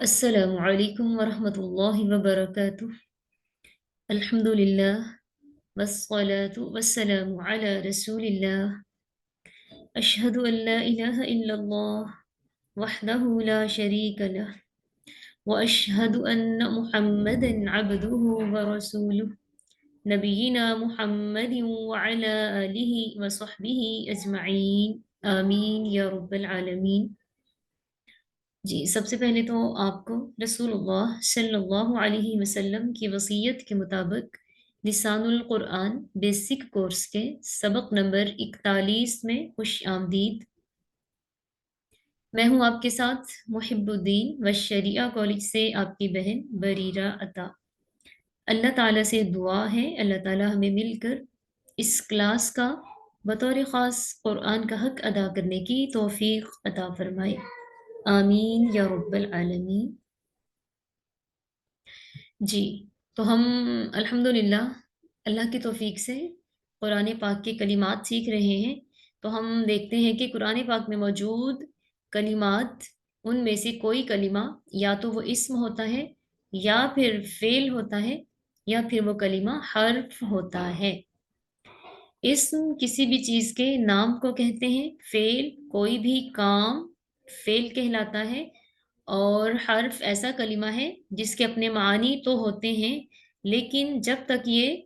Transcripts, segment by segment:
السلام علیکم ورحمۃ اللہ وبرکاتہ۔ الحمد للہ والصلاة والسلام علی رسول اللہ۔ اشہد ان لا الہ الا اللہ وحدہ لا شریک لہ واشہد ان محمدا عبدہ ورسولہ نبینا محمد وعلی آلہ وصحبہ اجمعین آمین یا رب العالمین۔ جی، سب سے پہلے تو آپ کو رسول اللہ صلی اللہ علیہ وسلم کی وصیت کے مطابق لسان القرآن بیسک کورس کے سبق نمبر 41 میں خوش آمدید۔ میں ہوں آپ کے ساتھ محب الدین و شریعہ کالج سے آپ کی بہن بریرہ عطا۔ اللہ تعالیٰ سے دعا ہے اللہ تعالیٰ ہمیں مل کر اس کلاس کا بطور خاص قرآن کا حق ادا کرنے کی توفیق عطا فرمائے، آمین یا رب العالمین۔ جی، تو ہم الحمدللہ اللہ کی توفیق سے قرآن پاک کے کلمات سیکھ رہے ہیں۔ تو ہم دیکھتے ہیں کہ قرآن پاک میں موجود کلمات، ان میں سے کوئی کلمہ یا تو وہ اسم ہوتا ہے یا پھر فعل ہوتا ہے یا پھر وہ کلمہ حرف ہوتا ہے۔ اسم کسی بھی چیز کے نام کو کہتے ہیں، فعل کوئی بھی کام فعل کہلاتا ہے، اور حرف ایسا کلمہ ہے جس کے اپنے معنی تو ہوتے ہیں لیکن جب تک یہ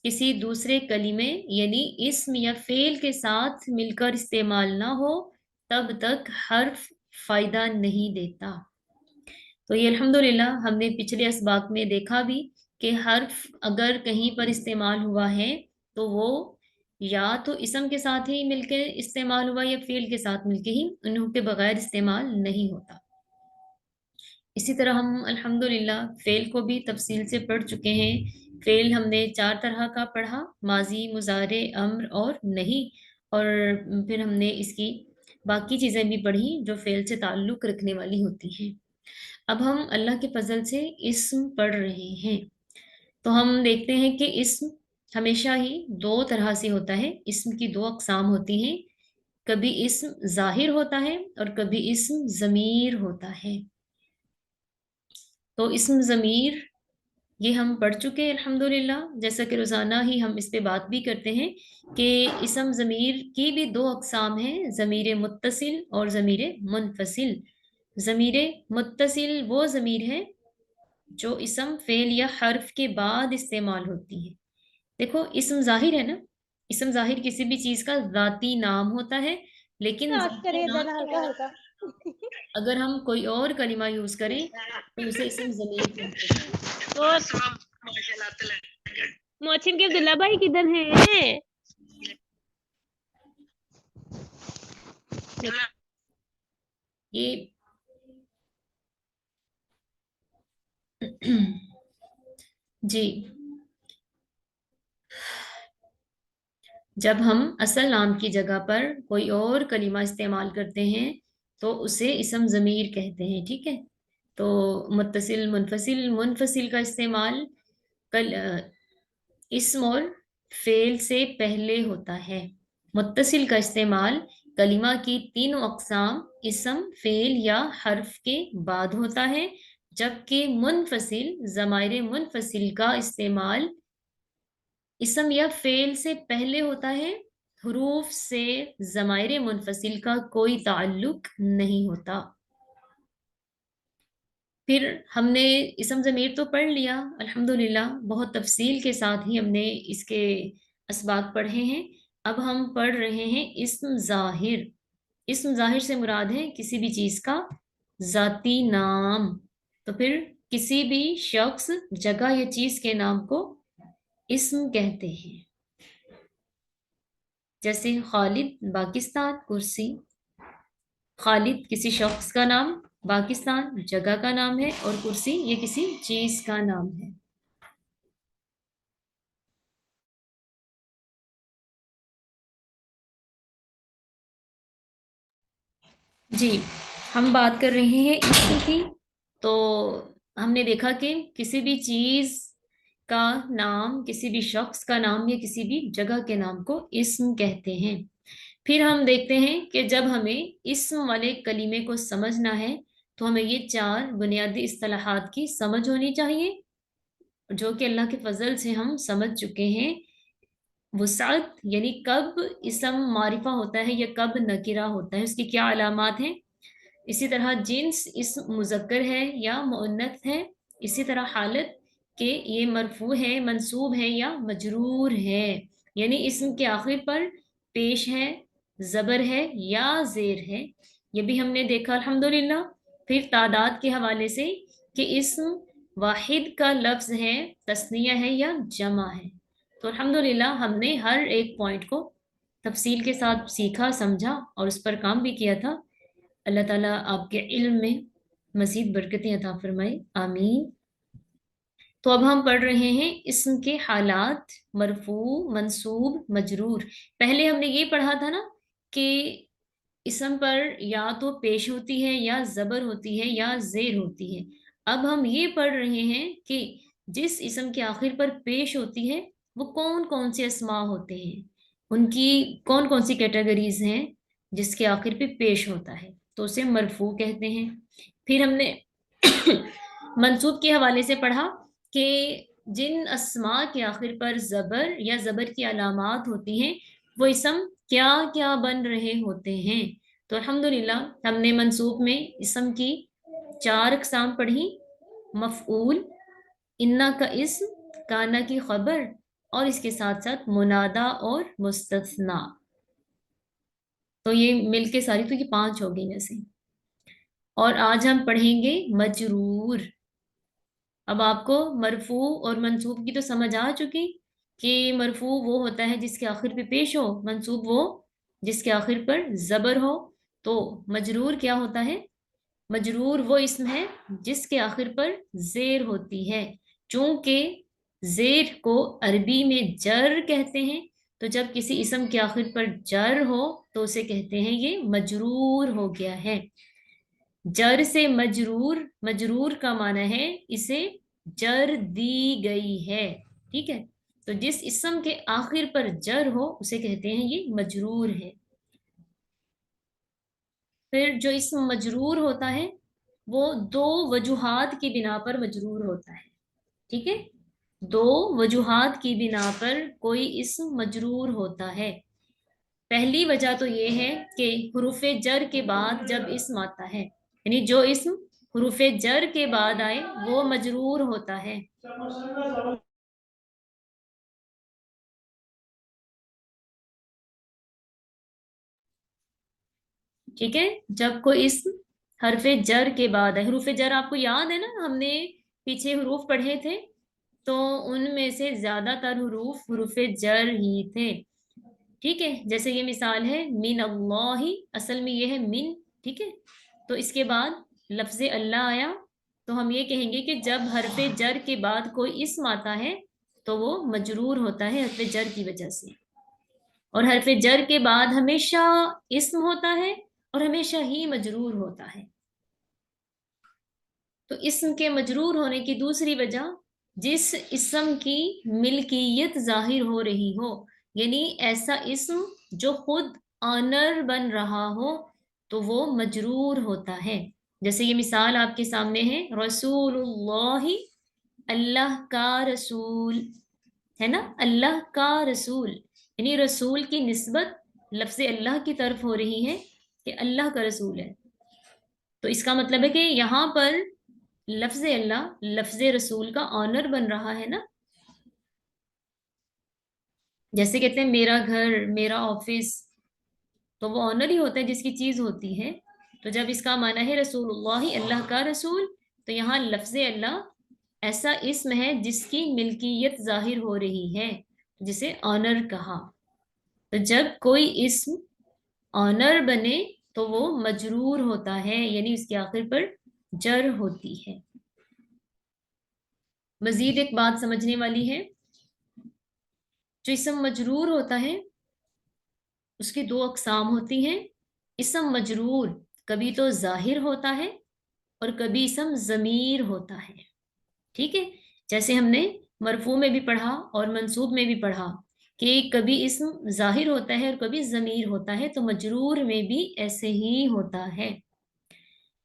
کسی دوسرے کلمے یعنی اسم یا فعل کے ساتھ مل کر استعمال نہ ہو تب تک حرف فائدہ نہیں دیتا۔ تو یہ الحمدللہ ہم نے پچھلے اسباق میں دیکھا بھی کہ حرف اگر کہیں پر استعمال ہوا ہے تو وہ یا تو اسم کے ساتھ ہی مل کے استعمال ہوا یا فعل کے ساتھ مل کے ہی، انہوں کے بغیر استعمال نہیں ہوتا۔ اسی طرح ہم الحمدللہ فعل کو بھی تفصیل سے پڑھ چکے ہیں۔ فعل ہم نے 4 طرح کا پڑھا، ماضی، مضارع، امر اور نہیں، اور پھر ہم نے اس کی باقی چیزیں بھی پڑھی جو فعل سے تعلق رکھنے والی ہوتی ہیں۔ اب ہم اللہ کے فضل سے اسم پڑھ رہے ہیں، تو ہم دیکھتے ہیں کہ اسم ہمیشہ ہی 2 طرح سے ہوتا ہے۔ اسم کی 2 اقسام ہوتی ہیں، کبھی اسم ظاہر ہوتا ہے اور کبھی اسم ضمیر ہوتا ہے۔ تو اسم ضمیر یہ ہم پڑھ چکے ہیں الحمدللہ، جیسا کہ روزانہ ہی ہم اس پہ بات بھی کرتے ہیں کہ اسم ضمیر کی بھی 2 اقسام ہیں، ضمیر متصل اور ضمیر منفصل۔ ضمیر متصل وہ ضمیر ہے جو اسم، فعل یا حرف کے بعد استعمال ہوتی ہے۔ دیکھو اسم ظاہر ہے نا، اسم ظاہر کسی بھی چیز کا ذاتی نام ہوتا ہے، لیکن ذاتی نام اگر ہم کوئی اور کلمہ یوز کریں تو اسے اسم ضمیر کہتے ہیں۔ موچم کے عبداللہ بھائی کدھر ہیں؟ یہ جی، جب ہم اصل نام کی جگہ پر کوئی اور کلمہ استعمال کرتے ہیں تو اسے اسم ضمیر کہتے ہیں، ٹھیک ہے؟ تو متصل، منفصل، منفصل کا استعمال اسم اور فعل سے پہلے ہوتا ہے۔ متصل کا استعمال کلمہ کی 3 اقسام اسم، فعل یا حرف کے بعد ہوتا ہے، جبکہ منفصل، ضمائر منفصل کا استعمال اسم یا فعل سے پہلے ہوتا ہے، حروف سے ضمائر منفصل کا کوئی تعلق نہیں ہوتا۔ پھر ہم نے اسم ضمیر تو پڑھ لیا الحمدللہ، بہت تفصیل کے ساتھ ہی ہم نے اس کے اسباق پڑھے ہیں۔ اب ہم پڑھ رہے ہیں اسم ظاہر۔ اسم ظاہر سے مراد ہے کسی بھی چیز کا ذاتی نام، تو پھر کسی بھی شخص، جگہ یا چیز کے نام کو اسم کہتے ہیں، جیسے خالد پاکستان، کرسی۔ خالد کسی شخص کا نام، پاکستان جگہ کا نام ہے، اور کرسی یہ کسی چیز کا نام ہے۔ جی، ہم بات کر رہے ہیں اسم کی، تو ہم نے دیکھا کہ کسی بھی چیز کا نام، کسی بھی شخص کا نام یا کسی بھی جگہ کے نام کو اسم کہتے ہیں۔ پھر ہم دیکھتے ہیں کہ جب ہمیں اسم والے کلمے کو سمجھنا ہے تو ہمیں یہ 4 بنیادی اصطلاحات کی سمجھ ہونی چاہیے جو کہ اللہ کے فضل سے ہم سمجھ چکے ہیں۔ وسعت یعنی کب اسم معرفہ ہوتا ہے یا کب نکرہ ہوتا ہے، اس کی کیا علامات ہیں۔ اسی طرح جنس اسم مذکر ہے یا مؤنث ہے، اسی طرح حالت کہ یہ مرفوع ہے، منصوب ہے یا مجرور ہے، یعنی اسم کے آخر پر پیش ہے، زبر ہے یا زیر ہے، یہ بھی ہم نے دیکھا الحمدللہ۔ پھر تعداد کے حوالے سے کہ اسم واحد کا لفظ ہے، تثنیہ ہے یا جمع ہے۔ تو الحمدللہ ہم نے ہر ایک پوائنٹ کو تفصیل کے ساتھ سیکھا، سمجھا اور اس پر کام بھی کیا تھا۔ اللہ تعالیٰ آپ کے علم میں مزید برکتیں عطا فرمائے، آمین۔ تو اب ہم پڑھ رہے ہیں اسم کے حالات، مرفوع، منصوب، مجرور۔ پہلے ہم نے یہ پڑھا تھا نا کہ اسم پر یا تو پیش ہوتی ہے یا زبر ہوتی ہے یا زیر ہوتی ہے۔ اب ہم یہ پڑھ رہے ہیں کہ جس اسم کے آخر پر پیش ہوتی ہے وہ کون کون سے اسماء ہوتے ہیں، ان کی کون کون سی کیٹیگریز ہیں جس کے آخر پہ پیش ہوتا ہے، تو اسے مرفوع کہتے ہیں۔ پھر ہم نے منصوب کے حوالے سے پڑھا کہ جن اسماء کے آخر پر زبر یا زبر کی علامات ہوتی ہیں وہ اسم کیا کیا بن رہے ہوتے ہیں۔ تو الحمدللہ ہم نے منصوب میں اسم کی 4 اقسام پڑھی، مفعول، انا کا اسم، کانا کی خبر اور اس کے ساتھ ساتھ منادا اور مستثنا۔ تو یہ مل کے ساری تو یہ 5 ہو گئی ویسے۔ اور آج ہم پڑھیں گے مجرور۔ اب آپ کو مرفوع اور منصوب کی تو سمجھ آ چکی کہ مرفوع وہ ہوتا ہے جس کے آخر پہ پیش ہو، منصوب وہ جس کے آخر پر زبر ہو۔ تو مجرور کیا ہوتا ہے؟ مجرور وہ اسم ہے جس کے آخر پر زیر ہوتی ہے، چونکہ زیر کو عربی میں جر کہتے ہیں، تو جب کسی اسم کے آخر پر جر ہو تو اسے کہتے ہیں یہ مجرور ہو گیا ہے۔ جر سے مجرور، مجرور کا معنی ہے اسے جر دی گئی ہے، ٹھیک ہے؟ تو جس اسم کے آخر پر جر ہو اسے کہتے ہیں یہ مجرور ہے۔ پھر جو اسم مجرور ہوتا ہے وہ 2 وجوہات کی بنا پر مجرور ہوتا ہے، ٹھیک ہے؟ 2 وجوہات کی بنا پر کوئی اسم مجرور ہوتا ہے۔ پہلی وجہ تو یہ ہے کہ حروف جر کے بعد جب اسم آتا ہے، یعنی جو اسم حروف جر کے بعد آئے وہ مجرور ہوتا ہے۔ ٹھیک ہے، جب کوئی اسم حرف جر کے بعد ہے، حروف جر آپ کو یاد ہے نا، ہم نے پیچھے حروف پڑھے تھے تو ان میں سے زیادہ تر حروف جر ہی تھے، ٹھیک ہے؟ جیسے یہ مثال ہے من اللہ، اصل میں یہ ہے من، ٹھیک ہے؟ تو اس کے بعد لفظ اللہ آیا تو ہم یہ کہیں گے کہ جب حرف جر کے بعد کوئی اسم آتا ہے تو وہ مجرور ہوتا ہے حرف جر کی وجہ سے، اور حرف جر کے بعد ہمیشہ اسم ہوتا ہے اور ہمیشہ ہی مجرور ہوتا ہے۔ تو اسم کے مجرور ہونے کی دوسری وجہ، جس اسم کی ملکیت ظاہر ہو رہی ہو، یعنی ایسا اسم جو خود آنر بن رہا ہو تو وہ مجرور ہوتا ہے۔ جیسے یہ مثال آپ کے سامنے ہے، رسول اللہ، اللہ کا رسول ہے نا، اللہ کا رسول، یعنی رسول کی نسبت لفظ اللہ کی طرف ہو رہی ہے کہ اللہ کا رسول ہے، تو اس کا مطلب ہے کہ یہاں پر لفظ اللہ لفظ رسول کا آنر بن رہا ہے نا۔ جیسے کہتے ہیں میرا گھر، میرا آفس، تو وہ آنر ہی ہوتا ہے جس کی چیز ہوتی ہے۔ تو جب اس کا معنی ہے رسول اللہ، اللہ کا رسول، تو یہاں لفظ اللہ ایسا اسم ہے جس کی ملکیت ظاہر ہو رہی ہے، جسے آنر کہا۔ تو جب کوئی اسم آنر بنے تو وہ مجرور ہوتا ہے، یعنی اس کے آخر پر جر ہوتی ہے۔ مزید ایک بات سمجھنے والی ہے، جو اسم مجرور ہوتا ہے اس کی 2 اقسام ہوتی ہیں۔ اسم مجرور کبھی تو ظاہر ہوتا ہے اور کبھی اسم ضمیر ہوتا ہے، ٹھیک ہے؟ جیسے ہم نے مرفوع میں بھی پڑھا اور منصوب میں بھی پڑھا کہ کبھی اسم ظاہر ہوتا ہے اور کبھی ضمیر ہوتا ہے، تو مجرور میں بھی ایسے ہی ہوتا ہے۔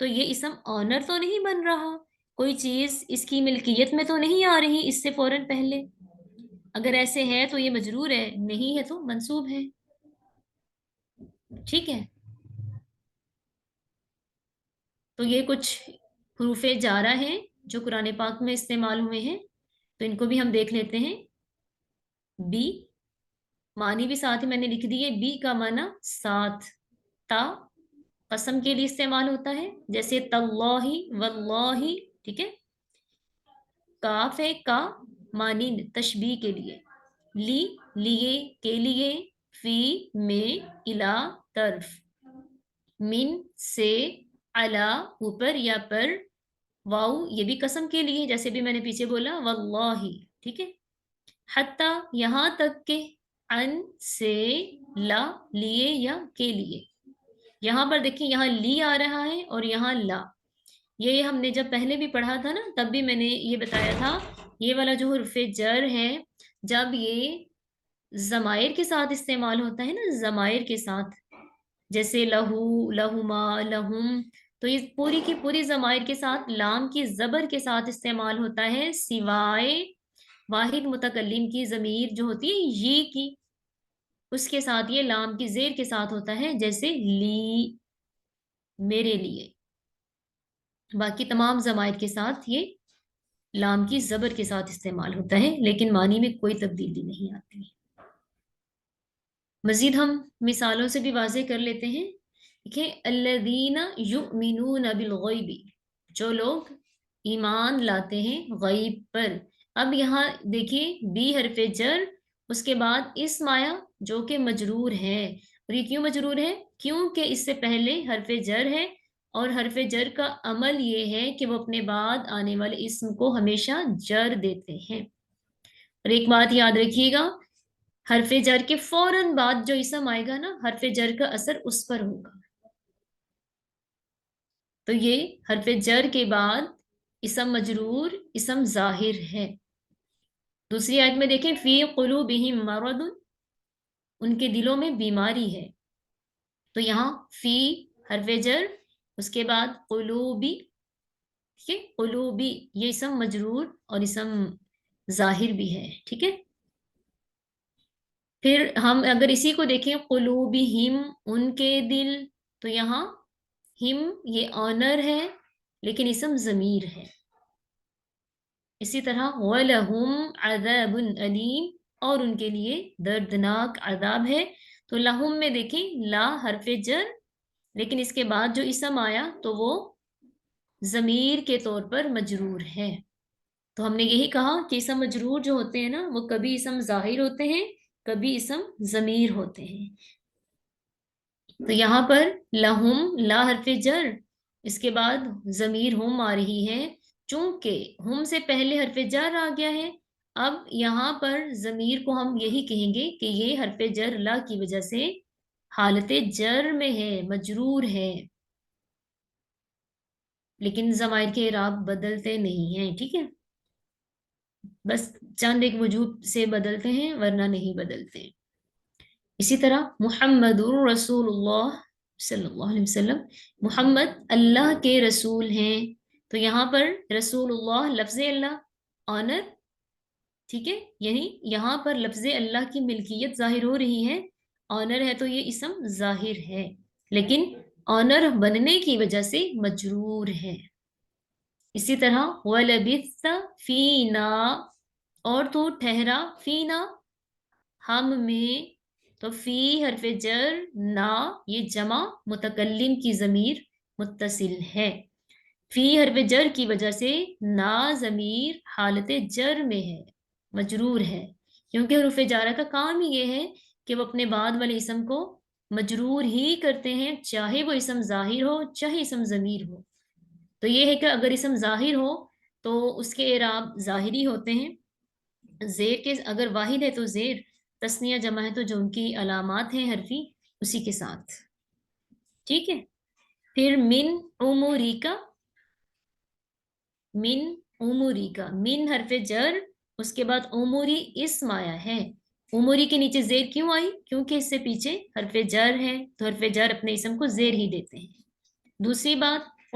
تو یہ اسم آنر تو نہیں بن رہا، کوئی چیز اس کی ملکیت میں تو نہیں آ رہی اس سے فوراً پہلے. اگر ایسے ہے تو یہ مجرور ہے، نہیں ہے تو منصوب ہے. ٹھیک ہے، تو یہ کچھ حروف جارہ ہیں جو قرآن پاک میں استعمال ہوئے ہیں، تو ان کو بھی ہم دیکھ لیتے ہیں. بی معنی بھی ساتھ ہی میں نے لکھ دی ہے. بی کا معنی ساتھ. تا قسم کے لیے استعمال ہوتا ہے، جیسے تاللہ واللہ. ٹھیک ہے. کاف ہے، کا معنی تشبیہ کے لیے. لی لیے کے لیے. فی میں، الا طرف. من سے، علا اوپر یا پر. واؤ یہ بھی قسم کے لیے، جیسے بھی میں نے پیچھے بولا واللہ. ٹھیک ہے. حتی یہاں تک کہ. ان سے، لا لیے یا کے لیے. یہاں پر دیکھیں، یہاں لی آ رہا ہے اور یہاں لا. یہ ہم نے جب پہلے بھی پڑھا تھا نا، تب بھی میں نے یہ بتایا تھا، یہ والا جو حرف جر ہے، جب یہ ضمائر کے ساتھ استعمال ہوتا ہے نا، ضمائر کے ساتھ، جیسے لہو، لہما، لہم، تو یہ پوری کی پوری ضمائر کے ساتھ لام کی زبر کے ساتھ استعمال ہوتا ہے، سوائے واحد متکلم کی ضمیر جو ہوتی ہے یہ کی، اس کے ساتھ یہ لام کی زیر کے ساتھ ہوتا ہے، جیسے لی، میرے لیے. باقی تمام ضمائر کے ساتھ یہ لام کی زبر کے ساتھ استعمال ہوتا ہے، لیکن معنی میں کوئی تبدیلی نہیں آتی. مزید ہم مثالوں سے بھی واضح کر لیتے ہیں. دیکھیں، الذین یؤمنون بالغیب، جو لوگ ایمان لاتے ہیں غیب پر. اب یہاں دیکھیں، بی حرف جر، اس کے بعد اسم آیا جو کہ مجرور ہے. اور یہ کیوں مجرور ہے؟ کیونکہ اس سے پہلے حرف جر ہے، اور حرف جر کا عمل یہ ہے کہ وہ اپنے بعد آنے والے اسم کو ہمیشہ جر دیتے ہیں. اور ایک بات یاد رکھیے گا، حرف جر کے فوراً بعد جو اسم آئے گا نا، حرف جر کا اثر اس پر ہوگا. تو یہ حرف جر کے بعد اسم مجرور، اسم ظاہر ہے. دوسری آیت میں دیکھیں، فی قلوبہم مرض، ان کے دلوں میں بیماری ہے. تو یہاں فی حرف جر، اس کے بعد قلوبی. ٹھیک ہے، قلوبی یہ اسم مجرور اور اسم ظاہر بھی ہے. ٹھیک ہے. پھر ہم اگر اسی کو دیکھیں، قلوبہم ان کے دل، تو یہاں ہم یہ آنر ہے لیکن اسم ضمیر ہے. اسی طرح وَلَهُمْ عَذَابٌ أَلِيمٌ، اور ان کے لیے دردناک عذاب ہے. تو لہم میں دیکھیں، لا حرف جر، لیکن اس کے بعد جو اسم آیا تو وہ ضمیر کے طور پر مجرور ہے. تو ہم نے یہی کہا کہ اسم مجرور جو ہوتے ہیں نا، وہ کبھی اسم ظاہر ہوتے ہیں، کبھی اسم ضمیر ہوتے ہیں. تو یہاں پر لہم، لا حرف جر، اس کے بعد ضمیر ہم آ رہی ہے. چونکہ ہم سے پہلے حرف جر آ گیا ہے، اب یہاں پر ضمیر کو ہم یہی کہیں گے کہ یہ حرف جر لا کی وجہ سے حالت جر میں ہے، مجرور ہے. لیکن ضمائر کے اعراب بدلتے نہیں ہیں. ٹھیک ہے، بس چند ایک وجوہ سے بدلتے ہیں، ورنہ نہیں بدلتے. اسی طرح محمد الرسول اللہ صلی اللہ علیہ وسلم، محمد اللہ کے رسول ہیں. تو یہاں پر رسول اللہ لفظ اللہ آنر. ٹھیک ہے، یعنی یہاں پر لفظ اللہ کی ملکیت ظاہر ہو رہی ہے. آنر ہے تو یہ اسم ظاہر ہے، لیکن آنر بننے کی وجہ سے مجرور ہے. اسی طرح وَلَبِثَّ فِينَا، اور تو ٹھہرا، فینا ہم میں. تو فی حرف جر، نا یہ جمع متکلم کی ضمیر متصل ہے. فی حرف جر کی وجہ سے نا ضمیر حالت جر میں ہے، مجرور ہے. کیونکہ حروف جارہ کا کام ہی یہ ہے کہ وہ اپنے بعد والے اسم کو مجرور ہی کرتے ہیں، چاہے وہ اسم ظاہر ہو چاہے اسم ضمیر ہو. تو یہ ہے کہ اگر اسم ظاہر ہو تو اس کے اعراب ظاہری ہوتے ہیں. زیر کے اگر واحد ہے تو زیر، تثنیہ جمع ہے تو جو ان کی علامات ہیں حرفی اسی کے ساتھ. ٹھیک ہے. پھر من عمریکا، من عمریکا، من حرف جر، اس کے بعد عمری اسم آیا ہے. عمری کے نیچے زیر کیوں آئی؟ کیونکہ اس سے پیچھے حرف جر ہے، تو حرف جر اپنے اسم کو زیر ہی دیتے ہیں. دوسری بات،